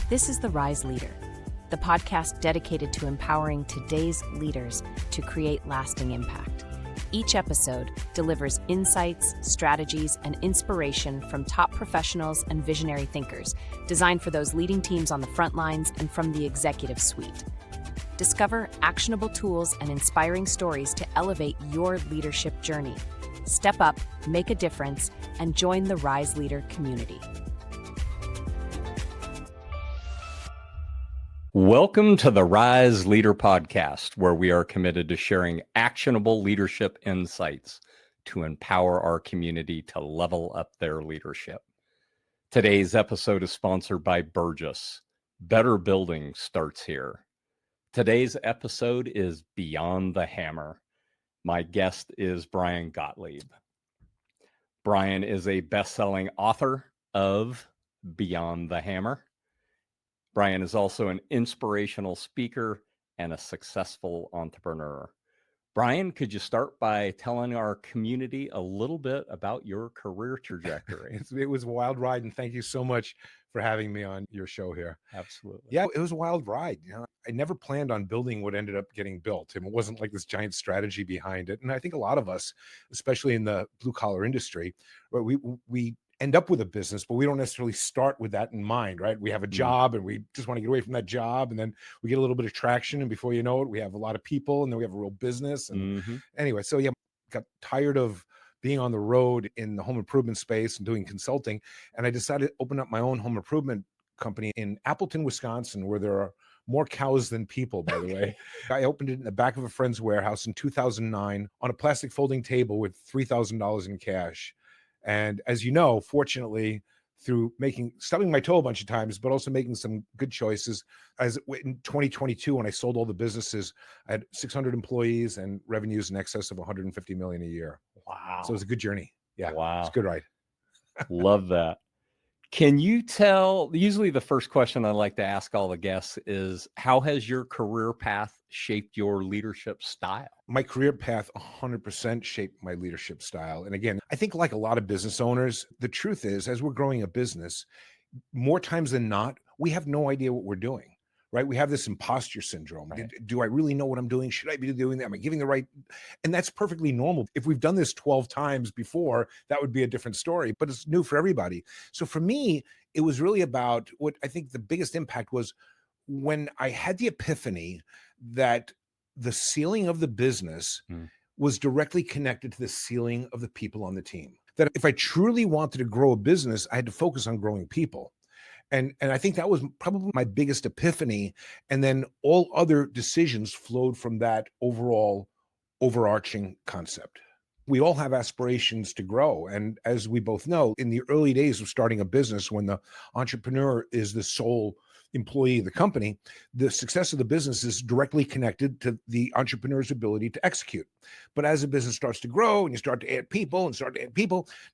This is The Rise Leader, the podcast dedicated to empowering today's leaders to create lasting impact. Each episode delivers insights, strategies, and inspiration from top professionals and visionary thinkers, designed for those leading teams on the front lines and from the executive suite. Discover actionable tools and inspiring stories to elevate your leadership journey. Step up, make a difference, and join the Rise Leader community. Welcome to the Rise Leader podcast, where we are committed to sharing actionable leadership insights to empower our community to level up their leadership. Today's episode is sponsored by Burgess. Better building starts here. Today's episode is Beyond the Hammer. My guest is Brian Gottlieb. Brian is a best-selling author of Beyond the Hammer. Brian is also an inspirational speaker and a successful entrepreneur. Brian, could you start by telling our community a little bit about your career trajectory? It was a wild ride, and thank you so much for having me on your show here. Absolutely. Yeah, it was a wild ride. I never planned on building what ended up getting built. It wasn't like this giant strategy behind it. And I think a lot of us, especially in the blue collar industry, we end up with a business, but we don't necessarily start with that in mind, right? We have a job and we just want to get away from that job, and then we get a little bit of traction, and before you know it, we have a lot of people, and then we have a real business. And anyway, so yeah, got tired of being on the road in the home improvement space and doing consulting, and I decided to open up my own home improvement company in Appleton, Wisconsin, where there are more cows than people, by the way. I opened it in the back of a friend's warehouse in 2009 on a plastic folding table with $3,000 in cash. And as you know, fortunately, through stubbing my toe a bunch of times, but also making some good choices, as in 2022, when I sold all the businesses, I had 600 employees and revenues in excess of 150 million a year. Wow. So it was a good journey. Yeah. Wow. It's a good ride. Love that. Can you tell, usually the first question I like to ask all the guests is, how has your career path shaped your leadership style? My career path 100% shaped my leadership style. And again, I think like a lot of business owners, the truth is, as we're growing a business, more times than not, we have no idea what we're doing, right? We have this imposter syndrome. Right. Do I really know what I'm doing? Should I be doing that? Am I giving the right? And that's perfectly normal. If we've done this 12 times before, that would be a different story, but it's new for everybody. So for me, it was really about what I think the biggest impact was when I had the epiphany that the ceiling of the business was directly connected to the ceiling of the people on the team. That if I truly wanted to grow a business, I had to focus on growing people. And I think that was probably my biggest epiphany. And then all other decisions flowed from that overarching concept. We all have aspirations to grow. And as we both know, in the early days of starting a business, when the entrepreneur is the sole employee of the company, the success of the business is directly connected to the entrepreneur's ability to execute. But as a business starts to grow and you start to add people,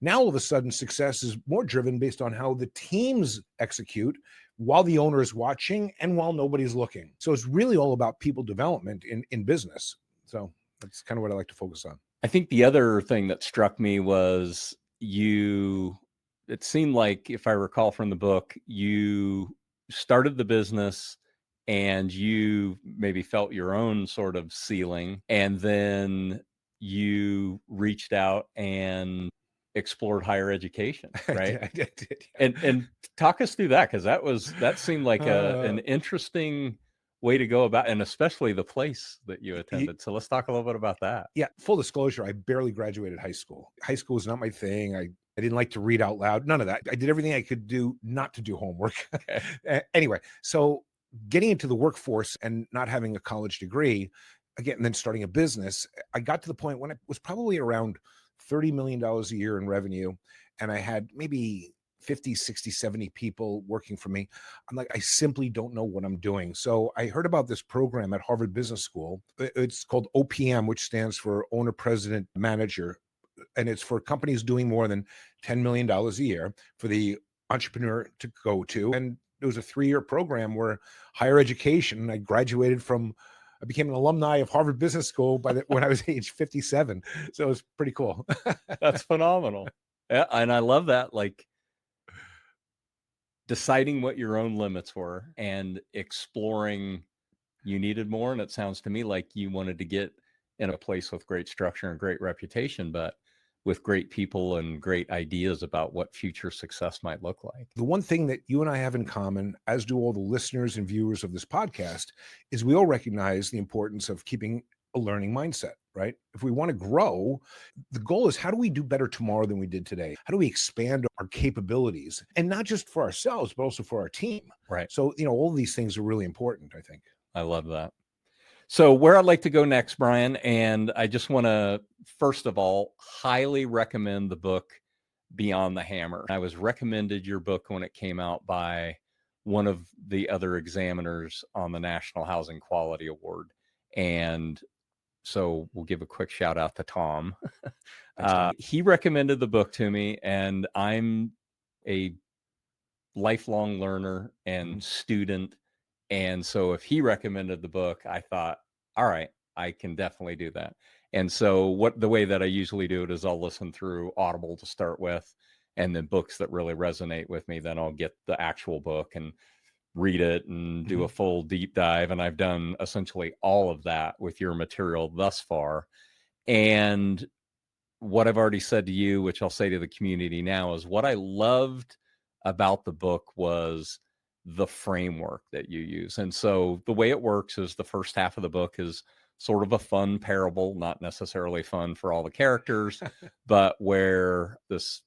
now all of a sudden success is more driven based on how the teams execute while the owner is watching and while nobody's looking. So it's really all about people development in business. So that's kind of what I like to focus on. I think the other thing that struck me was it seemed like, if I recall from the book, you started the business and you maybe felt your own sort of ceiling, and then you reached out and explored higher education, right? I did. And talk us through that, because that seemed like an interesting way to go about, and especially the place that you attended. So let's talk a little bit about that. Yeah, full disclosure, I barely graduated high school. High school was not my thing. I didn't like to read out loud. None of that. I did everything I could do not to do homework. Okay. Anyway, so getting into the workforce and not having a college degree, again, and then starting a business, I got to the point when I was probably around $30 million a year in revenue, and I had maybe 50, 60, 70 people working for me. I'm like, I simply don't know what I'm doing. So I heard about this program at Harvard Business School. It's called OPM, which stands for Owner, President, Manager. And it's for companies doing more than $10 million a year for the entrepreneur to go to. And it was a 3-year program where higher education, I became an alumni of Harvard Business School when I was age 57. So it was pretty cool. That's phenomenal. Yeah, and I love that. Like, deciding what your own limits were and exploring you needed more. And it sounds to me like you wanted to get in a place with great structure and great reputation, but with great people and great ideas about what future success might look like. The one thing that you and I have in common, as do all the listeners and viewers of this podcast, is we all recognize the importance of keeping a learning mindset, right? If we want to grow, the goal is how do we do better tomorrow than we did today? How do we expand our capabilities? And not just for ourselves, but also for our team. Right. So, all of these things are really important, I think. I love that. So where I'd like to go next, Brian, and I just want to, first of all, highly recommend the book Beyond the Hammer. I was recommended your book when it came out by one of the other examiners on the National Housing Quality Award. And so we'll give a quick shout out to Tom. He recommended the book to me, and I'm a lifelong learner and student. And so if he recommended the book, I thought, all right, I can definitely do that. And so the way that I usually do it is I'll listen through Audible to start with, and then books that really resonate with me, then I'll get the actual book and read it and do a full deep dive. And I've done essentially all of that with your material thus far. And what I've already said to you, which I'll say to the community now, is what I loved about the book was the framework that you use. And so the way it works is the first half of the book is sort of a fun parable, not necessarily fun for all the characters, but where this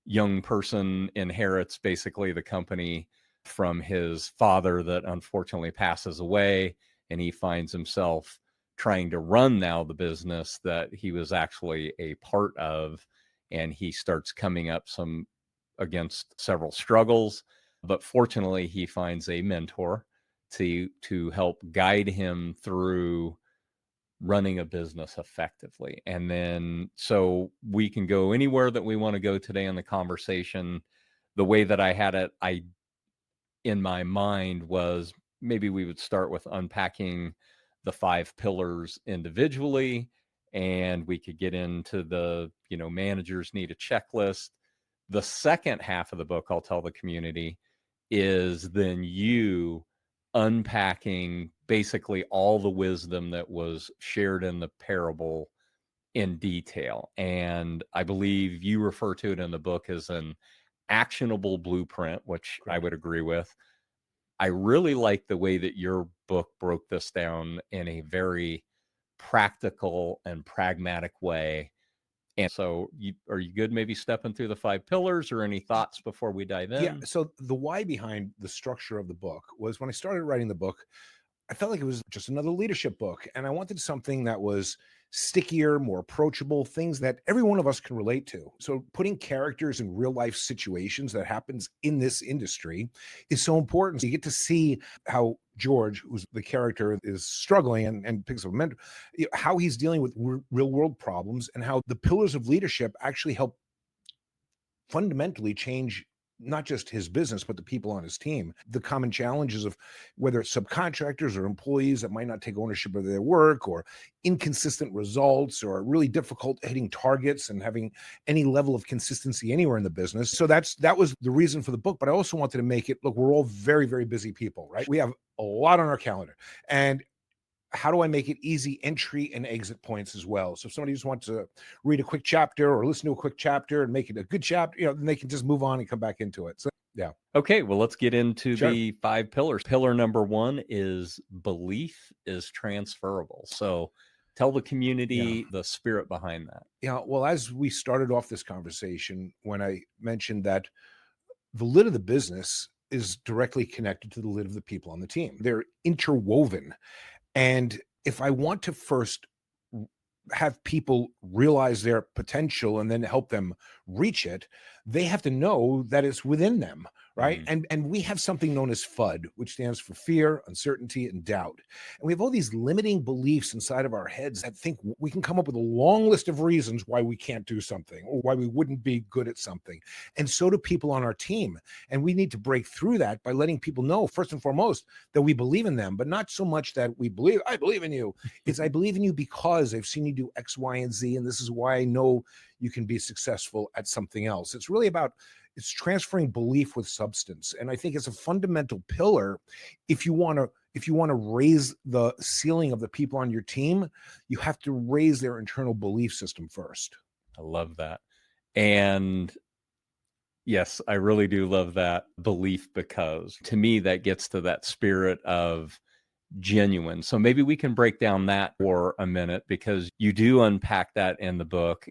young person inherits basically the company from his father that unfortunately passes away, and he finds himself trying to run now the business that he was actually a part of, and he starts coming up against several struggles, but fortunately he finds a mentor to help guide him through running a business effectively. And then so we can go anywhere that we want to go today in the conversation. The way that I had it, in my mind was maybe we would start with unpacking the 5 pillars individually, and we could get into the, managers need a checklist. The second half of the book, I'll tell the community, is then you unpacking basically all the wisdom that was shared in the parable in detail. And I believe you refer to it in the book as an actionable blueprint, which I would agree with. I really like the way that your book broke this down in a very practical and pragmatic way. And so are you good maybe stepping through the 5 pillars, or any thoughts before we dive in? Yeah. So the why behind the structure of the book was, when I started writing the book, I felt like it was just another leadership book, and I wanted something that was stickier, more approachable, things that every one of us can relate to. So putting characters in real life situations that happens in this industry is so important. So you get to see how George, who's the character, is struggling and picks up a mentor, how he's dealing with real world problems, and how the pillars of leadership actually help fundamentally change not just his business, but the people on his team. The common challenges of whether it's subcontractors or employees that might not take ownership of their work, or inconsistent results, or really difficult hitting targets and having any level of consistency anywhere in the business. So that was the reason for the book. But I also wanted to make it, look, we're all very, very busy people, right? We have a lot on our calendar. And how do I make it easy entry and exit points as well? So if somebody just wants to read a quick chapter or listen to a quick chapter and make it a good chapter, then they can just move on and come back into it. So yeah. Okay, well, let's get into the 5 pillars. Pillar number 1 is belief is transferable. So tell the community the spirit behind that. Yeah. Well, as we started off this conversation, when I mentioned that the lid of the business is directly connected to the lid of the people on the team, they're interwoven. And if I want to first have people realize their potential and then help them reach it, they have to know that it's within them, right? And we have something known as FUD, which stands for fear, uncertainty, and doubt. And we have all these limiting beliefs inside of our heads that think we can come up with a long list of reasons why we can't do something or why we wouldn't be good at something. And so do people on our team. And we need to break through that by letting people know, first and foremost, that we believe in them, but not so much that I believe in you. It's I believe in you because I've seen you do X, Y, and Z, and this is why I know you can be successful at something else. It's really about, it's transferring belief with substance. And I think it's a fundamental pillar. If you want to raise the ceiling of the people on your team, you have to raise their internal belief system first. I love that. And yes, I really do love that belief, because to me, that gets to that spirit of genuine. So maybe we can break down that for a minute, because you do unpack that in the book.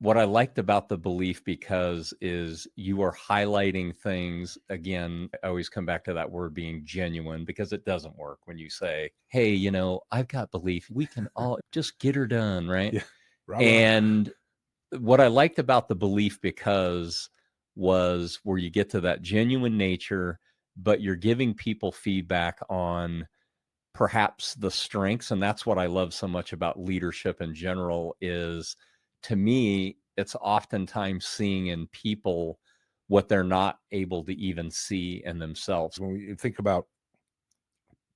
What I liked about the belief because is you are highlighting things. Again, I always come back to that word being genuine, because it doesn't work when you say, hey, I've got belief. We can all just get her done, right? Yeah. Rah, rah. And what I liked about the belief because was where you get to that genuine nature, but you're giving people feedback on perhaps the strengths. And that's what I love so much about leadership in general is, to me, it's oftentimes seeing in people what they're not able to even see in themselves. When we think about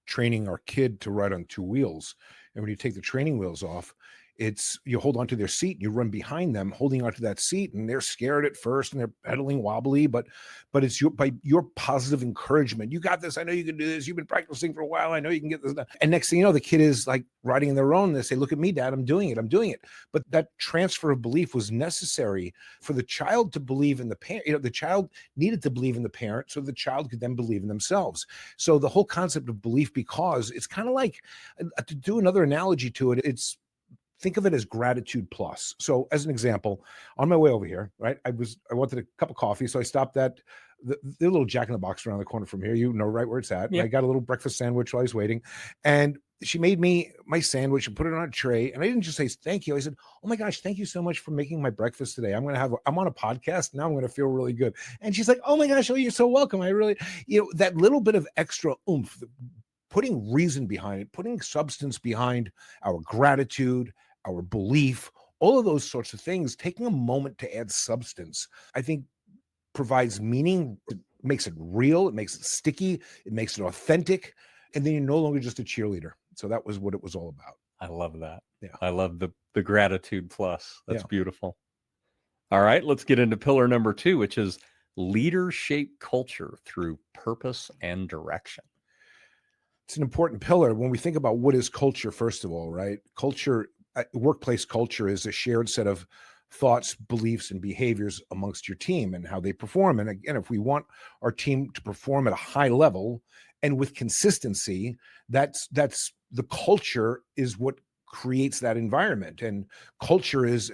training our kid to ride on two wheels, and when you take the training wheels off, it's you hold onto their seat and you run behind them holding onto that seat, and they're scared at first and they're pedaling wobbly, but it's by your positive encouragement. You got this. I know you can do this. You've been practicing for a while. I know you can get this done. And next thing you know, the kid is like riding on their own. They say, look at me, Dad, I'm doing it. But that transfer of belief was necessary for the child to believe in the parent. The child needed to believe in the parent so the child could then believe in themselves. So the whole concept of belief, because it's kind of like, to do another analogy to it, think of it as gratitude plus. So as an example, on my way over here, right, I wanted a cup of coffee. So I stopped at the little Jack in the Box around the corner from here, right where it's at. Yeah. I got a little breakfast sandwich while I was waiting, and she made me my sandwich and put it on a tray. And I didn't just say thank you. I said, oh my gosh, thank you so much for making my breakfast today. I'm on a podcast. Now I'm going to feel really good. And she's like, oh my gosh, oh, you're so welcome. I really, that little bit of extra oomph, putting reason behind it, putting substance behind our gratitude, our belief, all of those sorts of things, taking a moment to add substance, I think provides meaning. It makes it real. It makes it sticky. It makes it authentic. And then you're no longer just a cheerleader. So that was what it was all about. I love that. Yeah. I love the gratitude plus. That's Yeah. beautiful. All right, let's get into pillar number 2, which is leader shape culture through purpose and direction. It's an important pillar when we think about what is culture, first of all, right? Culture, workplace culture is a shared set of thoughts, beliefs, and behaviors amongst your team and how they perform. And again, if we want our team to perform at a high level and with consistency, that's the culture is what creates that environment. And culture it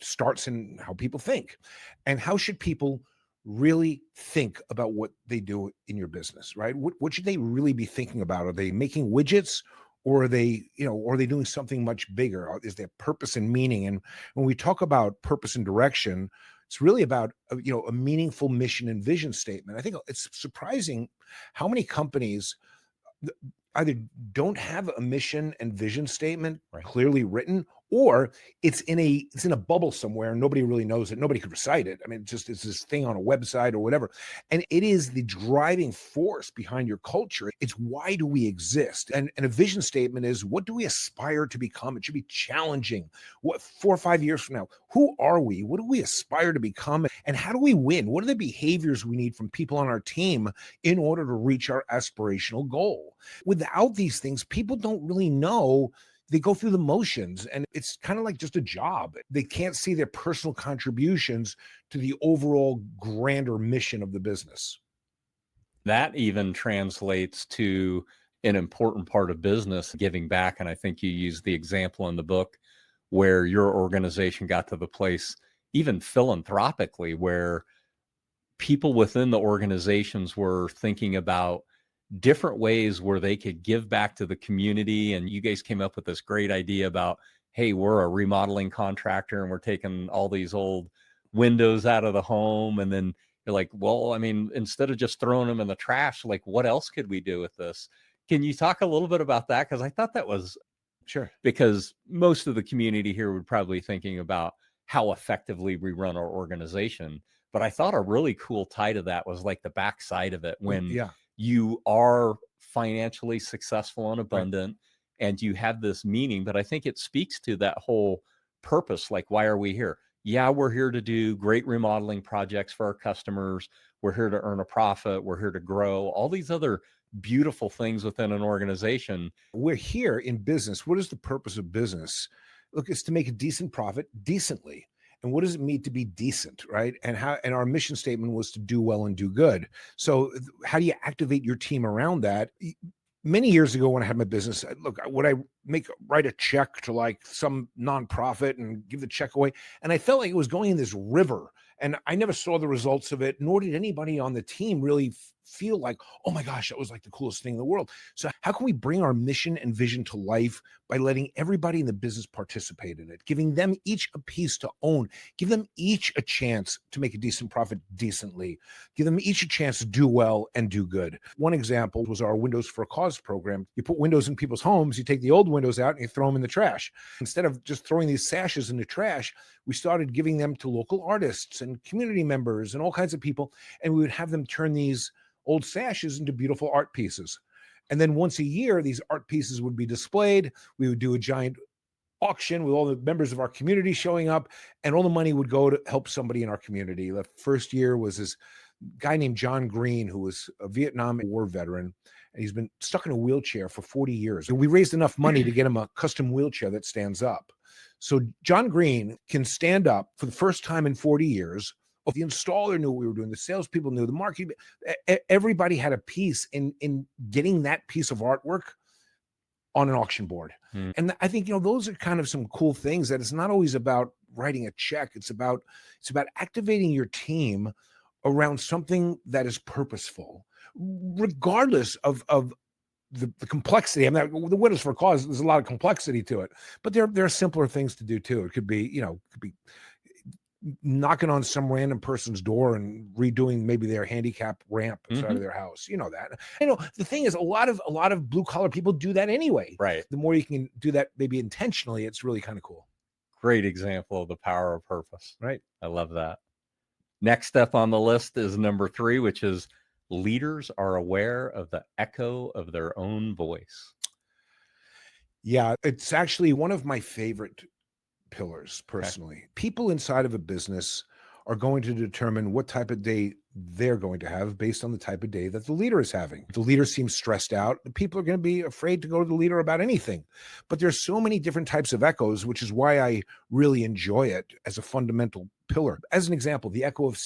starts in how people think. And how should people really think about what they do in your business, right? What should they really be thinking about? Are they making widgets, or are they doing something much bigger? Is there purpose and meaning? And when we talk about purpose and direction, it's really about a meaningful mission and vision statement. I think it's surprising how many companies either don't have a mission and vision statement clearly written, or it's in a bubble somewhere and nobody really knows it. Nobody could recite it. I mean, it's this thing on a website or whatever. And it is the driving force behind your culture. It's why do we exist? And a vision statement is, what do we aspire to become? It should be challenging. What 4 or 5 years from now, who are we? What do we aspire to become? And how do we win? What are the behaviors we need from people on our team in order to reach our aspirational goal? Without these things, people don't really know. They go through the motions, and it's kind of like just a job. They can't see their personal contributions to the overall grander mission of the business. That even translates to an important part of business, giving back. And I think you use the example in the book where your organization got to the place, even philanthropically, where people within the organizations were thinking about different ways where they could give back to the community. And you guys came up with this great idea about, hey, we're a remodeling contractor and we're taking all these old windows out of the home. And then you're like, well, I mean, instead of just throwing them in the trash, like, what else could we do with this? Can you talk a little bit about that? Because I thought that was Sure. Because most of the community here would probably thinking about how effectively we run our organization. But I thought a really cool tie to that was like the backside of it when you are financially successful and abundant and you have this meaning. But I think it speaks to that whole purpose. Like, why are we here? yeah, we're here to do great remodeling projects for our customers. We're here to earn a profit. We're here to grow. All these other beautiful things within an organization. We're here in business. What is the purpose of business? Look, it's to make a decent profit decently. And what does it mean to be decent, right? And our mission statement was to do well and do good. So how do you activate your team around that? Many years ago when I had my business, look, would I write a check to like some nonprofit and give the check away? And I felt like it was going in this river, and I never saw the results of it, nor did anybody on the team really feel like, oh my gosh, that was like the coolest thing in the world. So how can we bring our mission and vision to life by letting everybody in the business participate in it, giving them each a piece to own, give them each a chance to make a decent profit decently, give them each a chance to do well and do good. One example was our Windows for a Cause program. You put windows in people's homes, you take the old windows out and you throw them in the trash. Instead of just throwing these sashes in the trash, we started giving them to local artists and community members and all kinds of people. And we would have them turn these old sashes into beautiful art pieces. And then once a year, these art pieces would be displayed. We would do a giant auction with all the members of our community showing up, and all the money would go to help somebody in our community. The first year was this guy named John Green, who was a Vietnam War veteran, and he's been stuck in a wheelchair for 40 years. And we raised enough money to get him a custom wheelchair that stands up. So John Green can stand up for the first time in 40 years. The installer knew what we were doing. The salespeople knew. The marketing, everybody had a piece in getting that piece of artwork on an auction board. And I think, those are kind of some cool things, that it's not always about writing a check. It's about activating your team around something that is purposeful, regardless of the complexity. I mean, the Windows for a Cause, there's a lot of complexity to it, but there are simpler things to do too. It could be, knocking on some random person's door and redoing maybe their handicap ramp inside of their house. That. The thing is, a lot of blue collar people do that anyway. Right. The more you can do that, maybe intentionally, it's really kind of cool. Great example of the power of purpose. Right. I love that. Next up on the list is number 3, which is leaders are aware of the echo of their own voice. Yeah, it's actually one of my favorite pillars personally. Okay. People inside of a business are going to determine what type of day they're going to have based on the type of day that the leader is having. If the leader seems stressed out, people are going to be afraid to go to the leader about anything. But there's so many different types of echoes, which is why I really enjoy it as a fundamental pillar. As an example, the echo of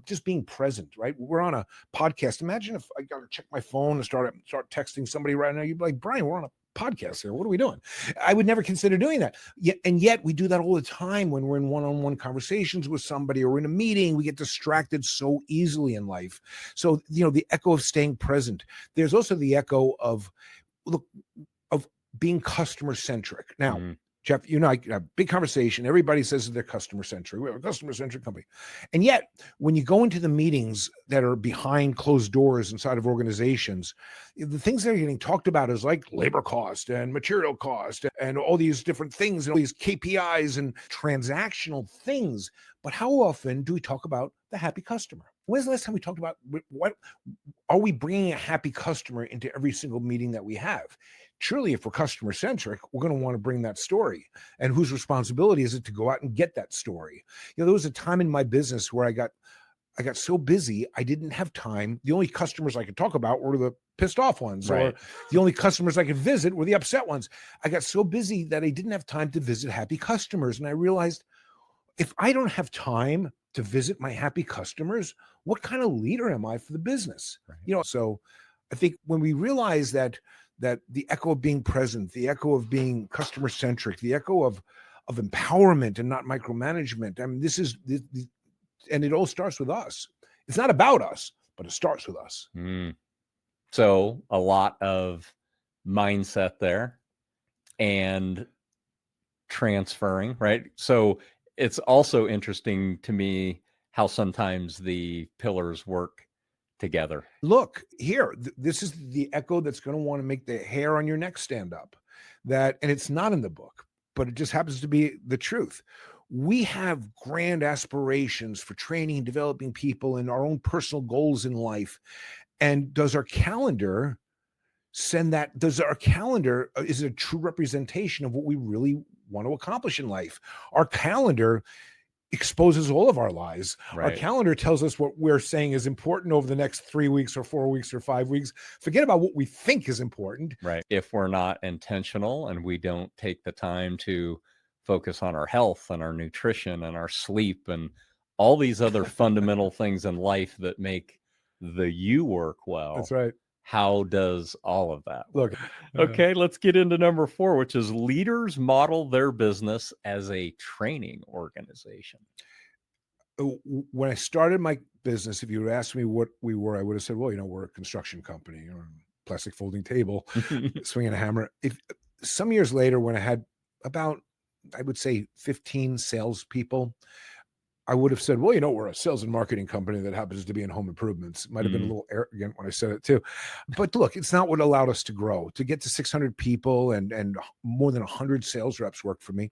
just being present, right? We're on a podcast. Imagine if I got to check my phone and start texting somebody right now. You'd be like, Brian, we're on a podcast here. What are we doing? I would never consider doing that. Yet we do that all the time when we're in one-on-one conversations with somebody or in a meeting. We get distracted so easily in life. So, the echo of staying present. There's also the echo of being customer centric. Now, Jeff, you and I have a big conversation. Everybody says they're customer centric. We have a customer centric company. And yet, when you go into the meetings that are behind closed doors inside of organizations, the things that are getting talked about is like labor cost and material cost and all these different things, and all these KPIs and transactional things. But how often do we talk about the happy customer? When's the last time we talked about what are we bringing a happy customer into every single meeting that we have? Truly, if we're customer centric, we're going to want to bring that story. And whose responsibility is it to go out and get that story? There was a time in my business where I got so busy, I didn't have time. The only customers I could talk about were the pissed off ones, right, or the only customers I could visit were the upset ones. I got so busy that I didn't have time to visit happy customers. And I realized, if I don't have time to visit my happy customers, what kind of leader am I for the business? Right. So I think when we realize that the echo of being present, the echo of being customer centric, the echo of empowerment and not micromanagement. I mean, and it all starts with us. It's not about us, but it starts with us. So a lot of mindset there and transferring, right? So it's also interesting to me how sometimes the pillars work together. Look here, this is the echo that's going to want to make the hair on your neck stand up. And it's not in the book, but it just happens to be the truth. We have grand aspirations for training and developing people and our own personal goals in life. And does our calendar send that? Is it a true representation of what we really want to accomplish in life? Our calendar exposes all of our lies. Our Right. calendar tells us what we're saying is important over the next 3 weeks or 4 weeks or 5 weeks. Forget about what we think is important. Right. If we're not intentional and we don't take the time to focus on our health and our nutrition and our sleep and all these other fundamental things in life that make the you work well, That's right. how does all of that work? Look, Okay, let's get into number 4, which is leaders model their business as a training organization. when I started my business, if you had asked me what we were, I would have said, well, we're a construction company or plastic folding table, swinging a hammer. If some years later, when I had about, I would say 15 salespeople, I would have said, well, we're a sales and marketing company that happens to be in home improvements. Might have been a little arrogant when I said it too. But look, it's not what allowed us to grow. To get to 600 people and more than 100 sales reps work for me.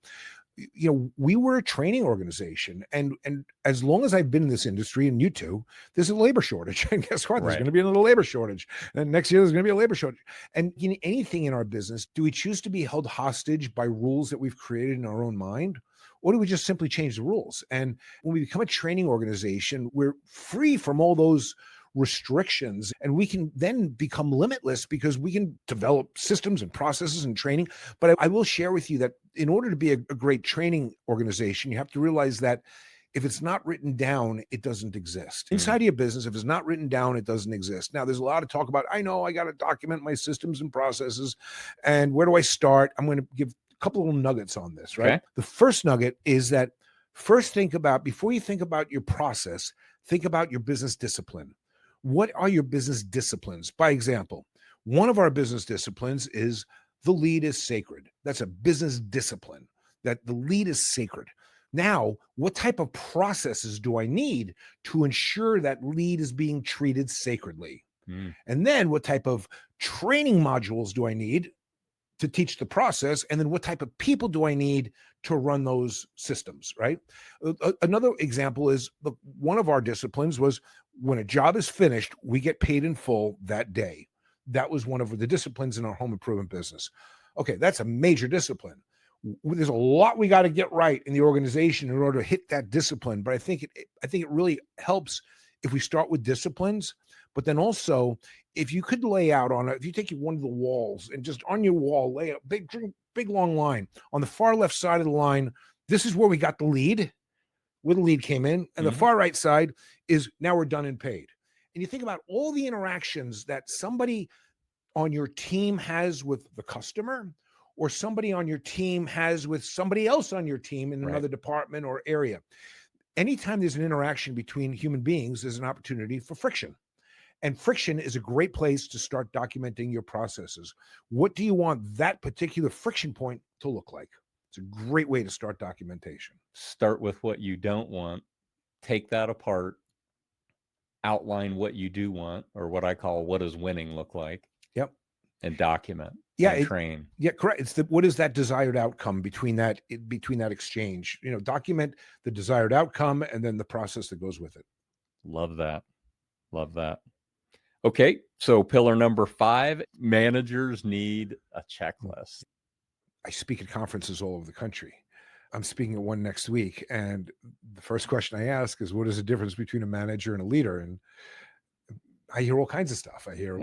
We were a training organization. And as long as I've been in this industry, and you too, there's a labor shortage. And guess what? There's Right. going to be another labor shortage. And next year, there's going to be a labor shortage. And anything in our business, do we choose to be held hostage by rules that we've created in our own mind? Or do we just simply change the rules? And when we become a training organization, we're free from all those restrictions, and we can then become limitless because we can develop systems and processes and training. But I will share with you that in order to be a great training organization, you have to realize that if it's not written down, it doesn't exist. Inside of your business, if it's not written down, it doesn't exist. Now, there's a lot of talk about, I know I got to document my systems and processes. And where do I start? I'm going to give a couple of nuggets on this, right? Okay. The first nugget is that first before you think about your process, think about your business discipline. What are your business disciplines? By example, one of our business disciplines is the lead is sacred. That's a business discipline, that the lead is sacred. Now, what type of processes do I need to ensure that lead is being treated sacredly? And then what type of training modules do I need to teach the process? And then what type of people do I need to run those systems, right? Another example is one of our disciplines was when a job is finished, we get paid in full that day. That was one of the disciplines in our home improvement business. Okay, that's a major discipline. There's a lot we got to get right in the organization in order to hit that discipline. But I think it really helps if we start with disciplines, but then also if you could lay out if you take one of the walls and just on your wall, lay a big long line on the far left side of the line. This is where we got the lead, where the lead came in. And the far right side is now we're done and paid. And you think about all the interactions that somebody on your team has with the customer, or somebody on your team has with somebody else on your team in another department or area. Anytime there's an interaction between human beings, there's an opportunity for friction. And friction is a great place to start documenting your processes. What do you want that particular friction point to look like? It's a great way to start documentation. Start with what you don't want, take that apart, outline what you do want, or what I call what does winning look like. Yep. And document. Yeah, and train. Yeah, correct. It's what is that desired outcome between that exchange? Document the desired outcome and then the process that goes with it. Love that. Love that. Okay, so pillar number 5, managers need a checklist. I speak at conferences all over the country. I'm speaking at one next week, and the first question I ask is, what is the difference between a manager and a leader? And I hear all kinds of stuff. I hear,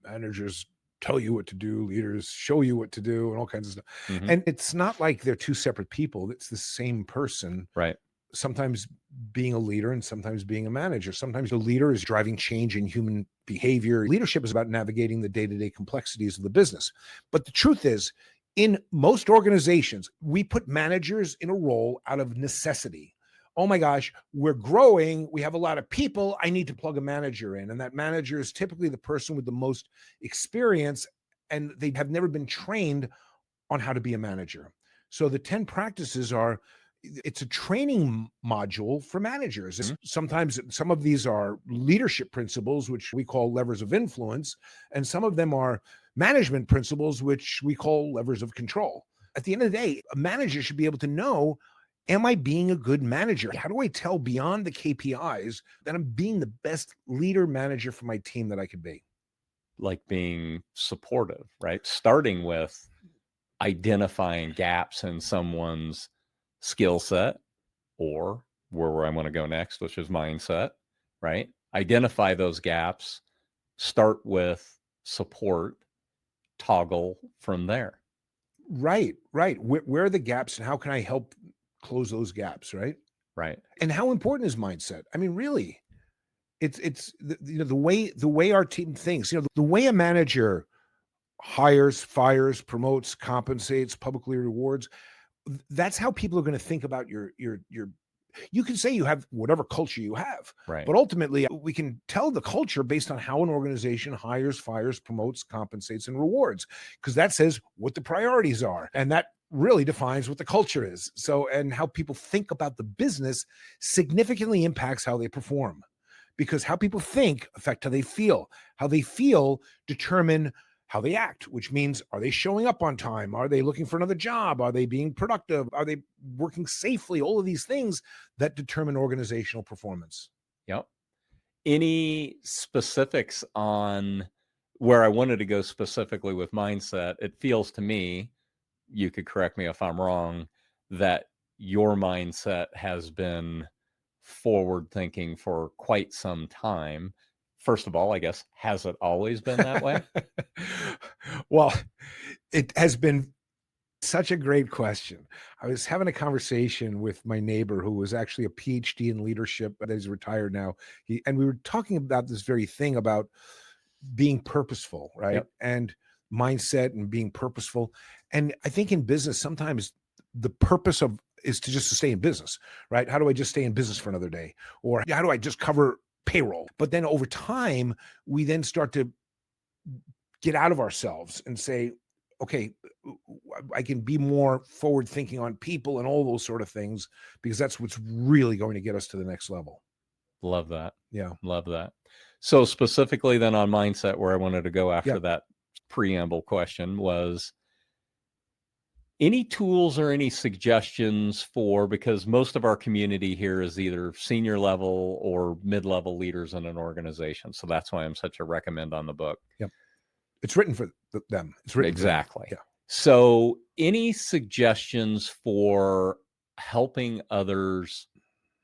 managers tell you what to do, leaders show you what to do, and all kinds of stuff. And it's not like they're two separate people. It's the same person. Right. Sometimes being a leader and sometimes being a manager. Sometimes the leader is driving change in human behavior. Leadership is about navigating the day-to-day complexities of the business. But the truth is, in most organizations, we put managers in a role out of necessity. Oh my gosh, we're growing. We have a lot of people. I need to plug a manager in. And that manager is typically the person with the most experience, and they have never been trained on how to be a manager. So the 10 practices it's a training module for managers. Sometimes some of these are leadership principles, which we call levers of influence, and some of them are management principles, which we call levers of control. At the end of the day, a manager should be able to know, am I being a good manager? How do I tell beyond the KPIs that I'm being the best leader manager for my team that I could be? Like being supportive, right? Starting with identifying gaps in someone's skill set or where I want to go next, which is mindset, right? Identify those gaps, start with support, toggle from there. Right. Where are the gaps and how can I help close those gaps, right? Right. And how important is mindset? I mean, really, it's the way our team thinks, the way a manager hires, fires, promotes, compensates, publicly rewards. That's how people are going to think about your you can say you have whatever culture you have, Right. but ultimately we can tell the culture based on how an organization hires, fires, promotes, compensates, and rewards, because that says what the priorities are. And that really defines what the culture is. So, and how people think about the business significantly impacts how they perform, because how people think affect how they feel. How they feel determine how they act, which means, are they showing up on time? Are they looking for another job? Are they being productive? Are they working safely? All of these things that determine organizational performance. Yep. Any specifics on where I wanted to go specifically with mindset? It feels to me, you could correct me if I'm wrong, that your mindset has been forward thinking for quite some time. First of all, I guess, has it always been that way? Well, it has been such a great question. I was having a conversation with my neighbor who was actually a PhD in leadership, but he's retired now. And we were talking about this very thing about being purposeful, right? Yep. And mindset and being purposeful. And I think in business, sometimes the purpose of is to just to stay in business, right? How do I just stay in business for another day? Or how do I just cover payroll? But then over time, we then start to get out of ourselves and say, okay, I can be more forward thinking on people and all those sort of things, because that's what's really going to get us to the next level. Love that. Yeah. Love that. So specifically then on mindset, where I wanted to go after Yeah. that preamble question was, any tools or any suggestions for, because most of our community here is either senior level or mid-level leaders in an organization. So that's why I'm such a recommend on the book. Yep. It's written for them. It's written Exactly. For them. Yeah. So any suggestions for helping others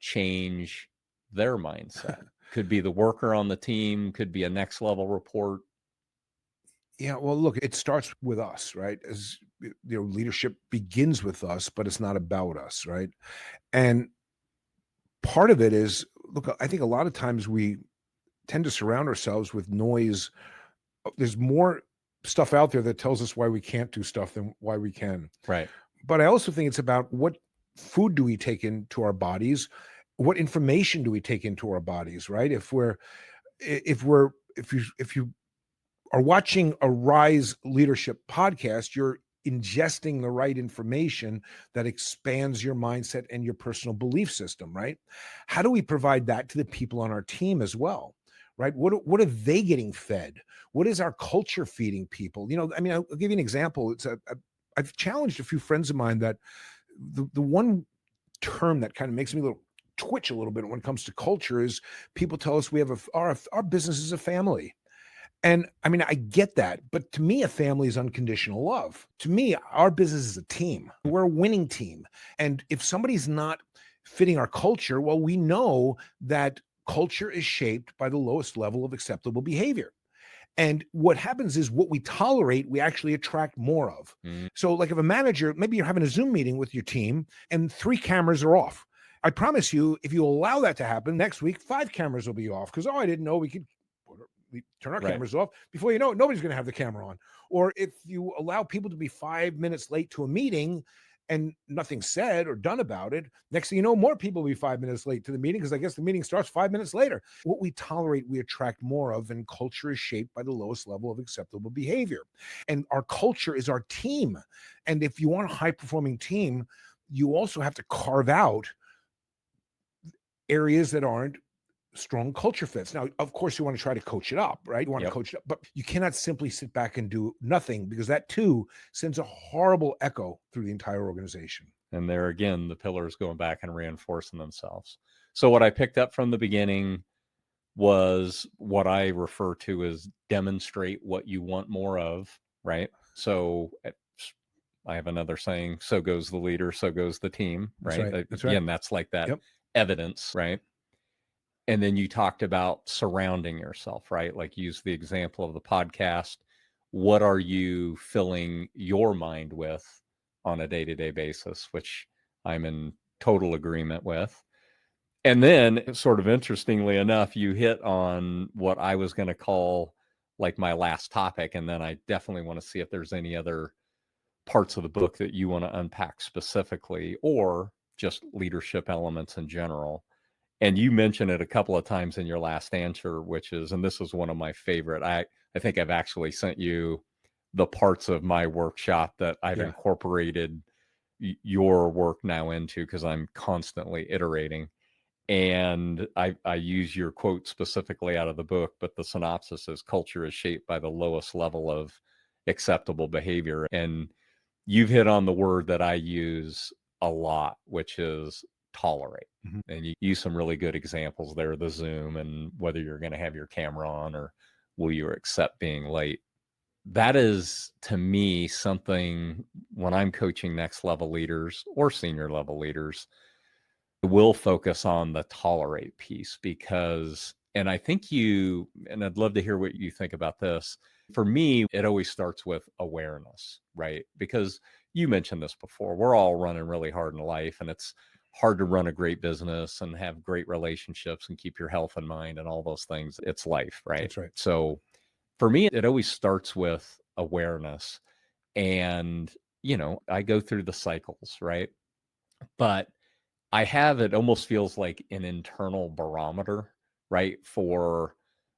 change their mindset? Could be the worker on the team, could be a next level report. Yeah. Well, look, it starts with us, right? As leadership begins with us, but it's not about us, right? And part of it is, look, I think a lot of times we tend to surround ourselves with noise. There's more stuff out there that tells us why we can't do stuff than why we can. Right. But I also think it's about what food do we take into our bodies? What information do we take into our bodies, right? If you are watching a Rise Leadership podcast, you're ingesting the right information that expands your mindset and your personal belief system, right? How do we provide that to the people on our team as well? Right? What are they getting fed? What is our culture feeding people? I mean, I'll give you an example. I've challenged a few friends of mine that the one term that kind of makes me twitch a little bit when it comes to culture is people tell us we have our business is a family. And I mean, I get that, but to me, a family is unconditional love. To me, our business is a team. We're a winning team. And if somebody's not fitting our culture, well, we know that culture is shaped by the lowest level of acceptable behavior. And what happens is what we tolerate, we actually attract more of. So like if a manager, maybe you're having a Zoom meeting with your team and 3 cameras are off. I promise you, if you allow that to happen, next week, 5 cameras will be off because, I didn't know we turn our cameras off. Before you know it, nobody's going to have the camera on. Or if you allow people to be 5 minutes late to a meeting and nothing said or done about it, next thing you know, more people will be 5 minutes late to the meeting because I guess the meeting starts 5 minutes later. What we tolerate, we attract more of, and culture is shaped by the lowest level of acceptable behavior. And our culture is our team. And if you want a high-performing team, you also have to carve out areas that aren't strong culture fits. Now, of course, you want to try to coach it up, right? You want to coach it up, but you cannot simply sit back and do nothing, because that too sends a horrible echo through the entire organization. And there again, the pillars going back and reinforcing themselves. So what I picked up from the beginning was what I refer to as demonstrate what you want more of, right? So I have another saying, so goes the leader, so goes the team, That's right? right. That's right. Again, that's like that Yep. evidence, right? And then you talked about surrounding yourself, right? Like use the example of the podcast. What are you filling your mind with on a day-to-day basis, which I'm in total agreement with. And then, sort of interestingly enough, you hit on what I was going to call like my last topic. And then I definitely want to see if there's any other parts of the book that you want to unpack specifically, or just leadership elements in general. And you mentioned it a couple of times in your last answer, which is, and this is one of my favorite. I think I've actually sent you the parts of my workshop that I've incorporated your work now into, because I'm constantly iterating. And I use your quote specifically out of the book, but the synopsis is culture is shaped by the lowest level of acceptable behavior. And you've hit on the word that I use a lot, which is tolerate. Mhm. And you use some really good examples there, the Zoom and whether you're going to have your camera on or will you accept being late. That is, to me, something when I'm coaching next level leaders or senior level leaders, will focus on the tolerate piece, because, and I think you, and I'd love to hear what you think about this. For me, it always starts with awareness, right? Because you mentioned this before, we're all running really hard in life, and it's hard to run a great business and have great relationships and keep your health in mind and all those things. It's life, right? That's right. So for me, it always starts with awareness. And, I go through the cycles, right? But I have, it almost feels like an internal barometer, right, for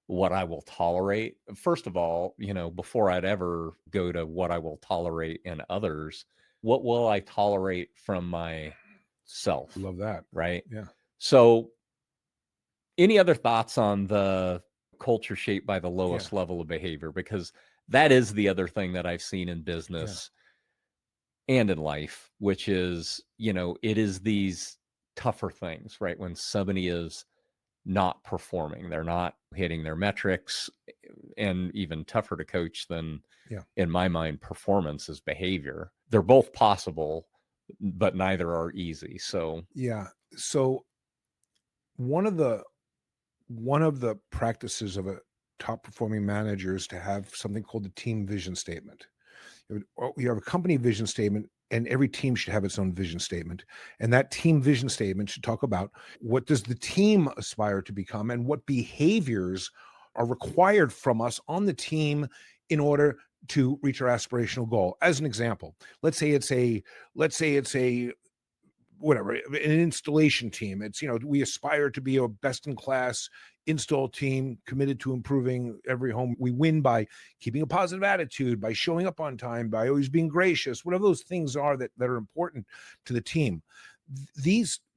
what I will tolerate. First of all, before I'd ever go to what I will tolerate in others, what will I tolerate from myself? Love that. Right. Yeah. So, any other thoughts on the culture shaped by the lowest level of behavior? Because that is the other thing that I've seen in business and in life, which is, it is these tougher things, right? When somebody is not performing, they're not hitting their metrics, and even tougher to coach than, in my mind, performance is behavior. They're both possible, but neither are easy. So, So one of the practices of a top performing manager is to have something called the team vision statement. You have a company vision statement, and every team should have its own vision statement. And that team vision statement should talk about what does the team aspire to become and what behaviors are required from us on the team in order to reach our aspirational goal. As an example, let's say it's a whatever, an installation team. It's, we aspire to be a best in class install team committed to improving every home. We win by keeping a positive attitude, by showing up on time, by always being gracious, whatever those things are that are important to the team.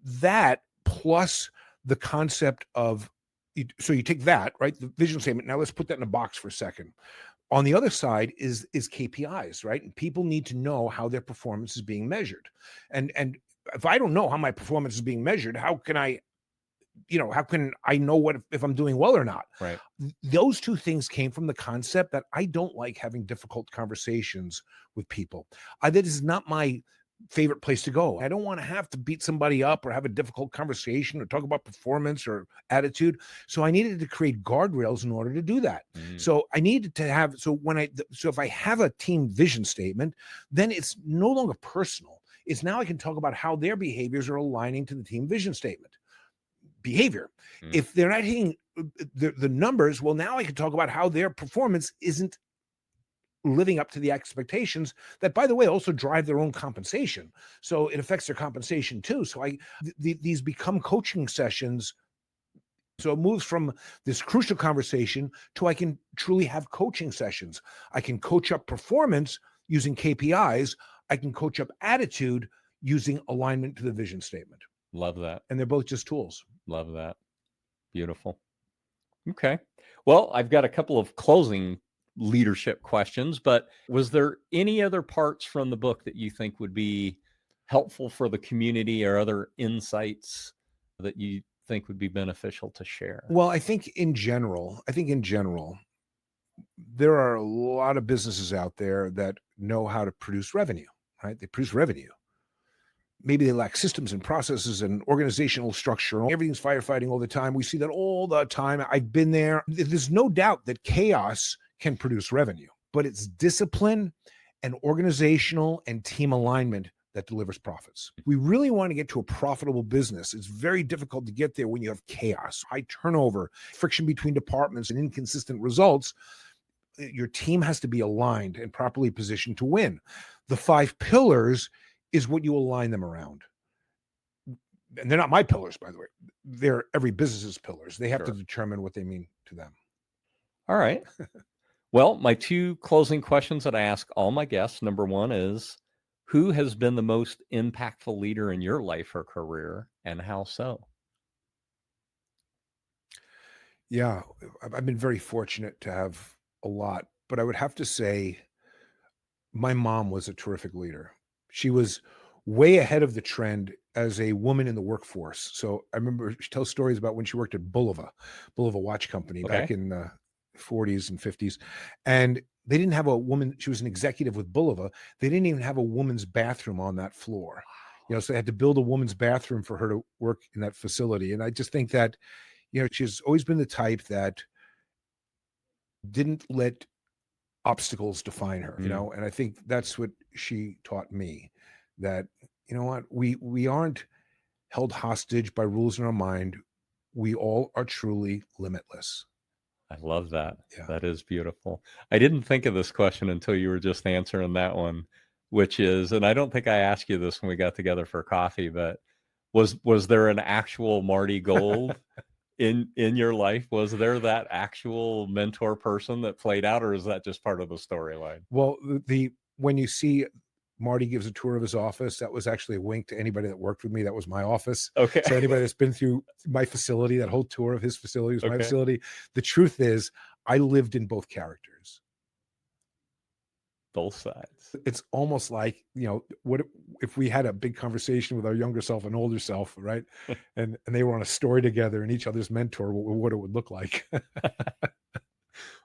That plus the concept of, so you take that, right, the vision statement. Now let's put that in a box for a second. On the other side is KPIs, right? And people need to know how their performance is being measured. And if I don't know how my performance is being measured, how can I know if I'm doing well or not? right. Those two things came from the concept that I don't like having difficult conversations with people. That is not my favorite place to go. I don't want to have to beat somebody up or have a difficult conversation or talk about performance or attitude. So I needed to create guardrails in order to do that. So I needed to have, so if I have a team vision statement, then it's no longer personal. It's now I can talk about how their behaviors are aligning to the team vision statement behavior. If they're not hitting the numbers, well, now I can talk about how their performance isn't living up to the expectations that, by the way, also drive their own compensation. So it affects their compensation too. So these become coaching sessions. So it moves from this crucial conversation to I can truly have coaching sessions. I can coach up performance using KPIs. I can coach up attitude using alignment to the vision statement. Love that. And they're both just tools. Love that. Beautiful. Okay. Well, I've got a couple of closing leadership questions, but was there any other parts from the book that you think would be helpful for the community, or other insights that you think would be beneficial to share? Well, I think in general, there are a lot of businesses out there that know how to produce revenue, right? They produce revenue. Maybe they lack systems and processes and organizational structure. Everything's firefighting all the time. We see that all the time. I've been there. There's no doubt that chaos can produce revenue, but it's discipline and organizational and team alignment that delivers profits. We really want to get to a profitable business. It's very difficult to get there when you have chaos, high turnover, friction between departments, and inconsistent results. Your team has to be aligned and properly positioned to win. The 5 pillars is what you align them around. And they're not my pillars, by the way. They're every business's pillars. They have to determine what they mean to them. All right. Well, my 2 closing questions that I ask all my guests. Number 1 is, who has been the most impactful leader in your life or career, and how so? Yeah, I've been very fortunate to have a lot, but I would have to say my mom was a terrific leader. She was way ahead of the trend as a woman in the workforce. So I remember she tells stories about when she worked at Bulova Watch Company back in the 40s and 50s. And they didn't have a woman. She was an executive with Bulova. They didn't even have a woman's bathroom on that floor. So they had to build a woman's bathroom for her to work in that facility. And I just think that, she's always been the type that didn't let obstacles define her, and I think that's what she taught me, that, we aren't held hostage by rules in our mind. We all are truly limitless. I love that. Yeah. That is beautiful. I didn't think of this question until you were just answering that one, which is, and I don't think I asked you this when we got together for coffee, but was there an actual Marty Gold in your life? Was there that actual mentor person that played out, or is that just part of the storyline? Well, when you see Marty gives a tour of his office, that was actually a wink to anybody that worked with me. That was my office. Okay. So anybody that's been through my facility, that whole tour of his facility was my facility. The truth is, I lived in both characters. Both sides. It's almost like, what if we had a big conversation with our younger self and older self, right? and they were on a story together and each other's mentor, what it would look like.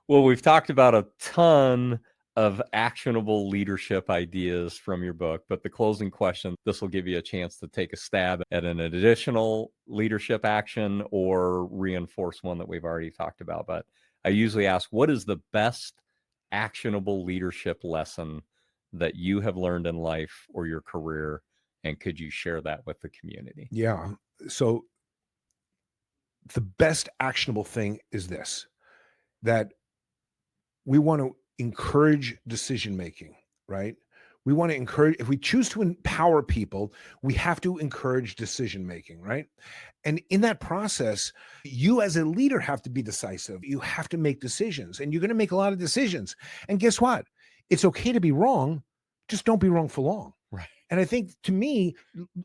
Well, we've talked about a ton of actionable leadership ideas from your book, but the closing question, this will give you a chance to take a stab at an additional leadership action or reinforce one that we've already talked about. But I usually ask, what is the best actionable leadership lesson that you have learned in life or your career, and could you share that with the community? Yeah. So the best actionable thing is this, that we want to encourage decision making, right? We want to encourage, if we choose to empower people, we have to encourage decision making, right? And in that process, you as a leader have to be decisive. You have to make decisions, and you're going to make a lot of decisions. And guess what? It's okay to be wrong. Just don't be wrong for long. Right. And I think, to me,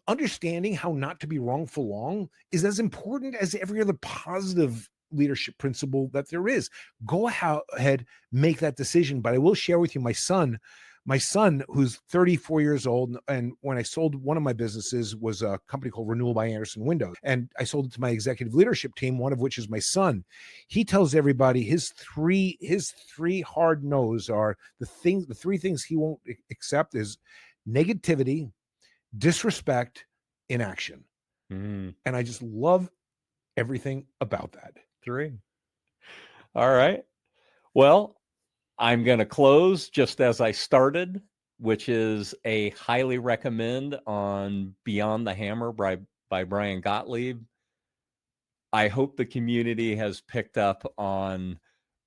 understanding how not to be wrong for long is as important as every other positive leadership principle that there is. Go ahead, make that decision. But I will share with you my son, who's 34 years old. And when I sold one of my businesses, was a company called Renewal by Andersen Windows. And I sold it to my executive leadership team, one of which is my son. He tells everybody his three hard no's are the 3 things he won't accept is negativity, disrespect, inaction. And I just love everything about that. 3. All right. Well, I'm going to close just as I started, which is a highly recommend on Beyond the Hammer by Brian Gottlieb. I hope the community has picked up on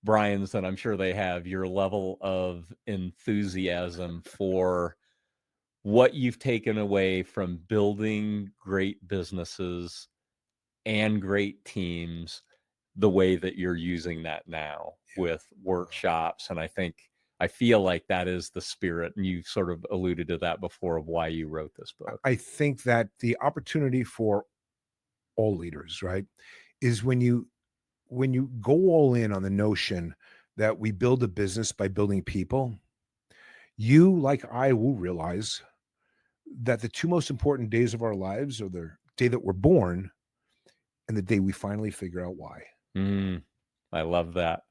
Brian's, and I'm sure they have, your level of enthusiasm for what you've taken away from building great businesses and great teams, the way that you're using that now with workshops. And I feel like that is the spirit. And you sort of alluded to that before, of why you wrote this book. I think that the opportunity for all leaders, right, is when you go all in on the notion that we build a business by building people, you, like I, will realize that the 2 most important days of our lives are the day that we're born and the day we finally figure out why. I love that.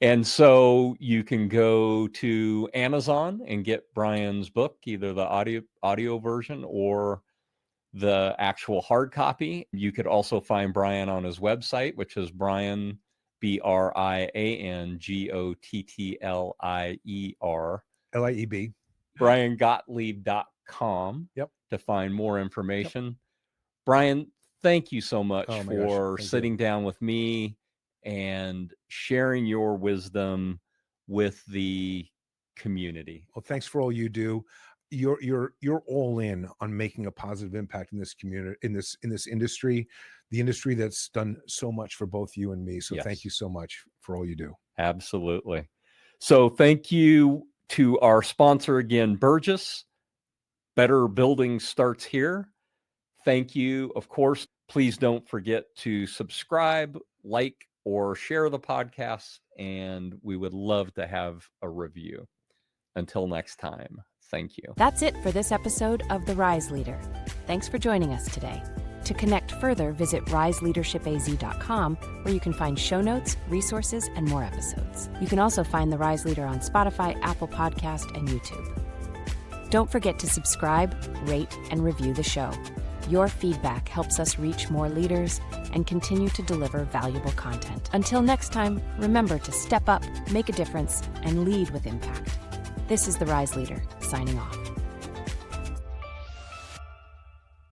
And so you can go to Amazon and get Brian's book, either the audio version or the actual hard copy. You could also find Brian on his website, which is Brian, BrianGottlier, LIEB. BrianGottlieb.com Yep. to find more information. Brian, thank you so much Oh my for gosh, thank sitting you. down with me and sharing your wisdom with the community. Well, thanks for all you do. You're all in on making a positive impact in this community, in this industry, the industry that's done so much for both you and me. So Yes. thank you so much for all you do. Absolutely. So thank you to our sponsor again, Burgess. Better building starts here. Thank you. Of course, please don't forget to subscribe, like, or share the podcast, and we would love to have a review. Until next time, thank you. That's it for this episode of The Rise Leader. Thanks for joining us today. To connect further, visit riseleadershipaz.com, where you can find show notes, resources, and more episodes. You can also find The Rise Leader on Spotify, Apple Podcast, and YouTube. Don't forget to subscribe, rate, and review the show. Your feedback helps us reach more leaders and continue to deliver valuable content. Until next time, remember to step up, make a difference, and lead with impact. This is The Rise Leader, signing off.